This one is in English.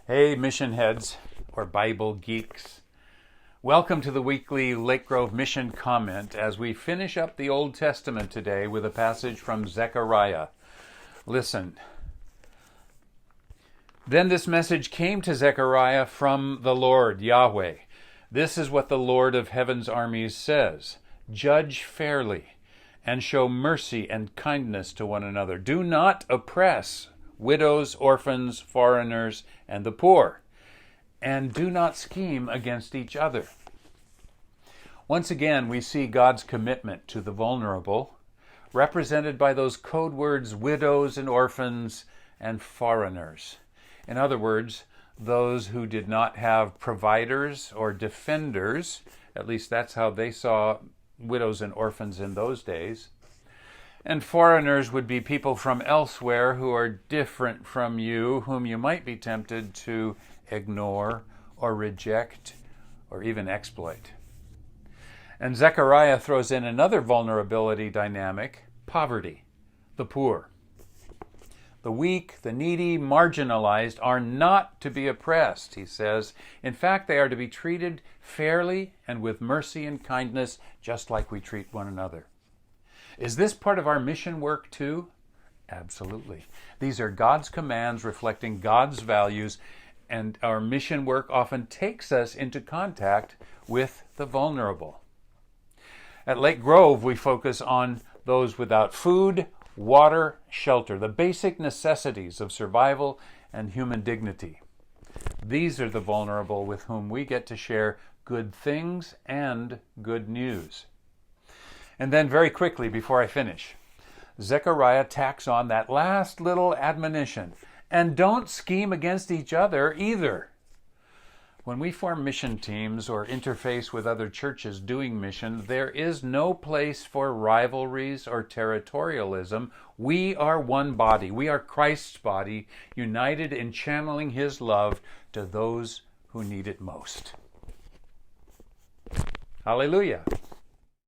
Hey, mission heads or Bible geeks. Welcome to the weekly Lake Grove Mission Comment as we finish up the Old Testament today with a passage from Zechariah. Listen. Then this message came to Zechariah from the Lord, Yahweh. This is what the Lord of heaven's armies says. Judge fairly and show mercy and kindness to one another. Do not oppress widows, orphans, foreigners, and the poor, and do not scheme against each other. Once again, we see God's commitment to the vulnerable, represented by those code words, widows and orphans and foreigners. In other words, those who did not have providers or defenders, at least that's how they saw widows and orphans in those days. And foreigners would be people from elsewhere who are different from you, whom you might be tempted to ignore or reject or even exploit. And Zechariah throws in another vulnerability dynamic, poverty, the poor. The weak, the needy, marginalized are not to be oppressed, he says. In fact, they are to be treated fairly and with mercy and kindness, just like we treat one another. Is this part of our mission work too? Absolutely. These are God's commands reflecting God's values, and our mission work often takes us into contact with the vulnerable. At Lake Grove, we focus on those without food, water, shelter, the basic necessities of survival and human dignity. These are the vulnerable with whom we get to share good things and good news. And then very quickly, before I finish, Zechariah tacks on that last little admonition. And don't scheme against each other either. When we form mission teams or interface with other churches doing mission, there is no place for rivalries or territorialism. We are one body. We are Christ's body, united in channeling His love to those who need it most. Hallelujah.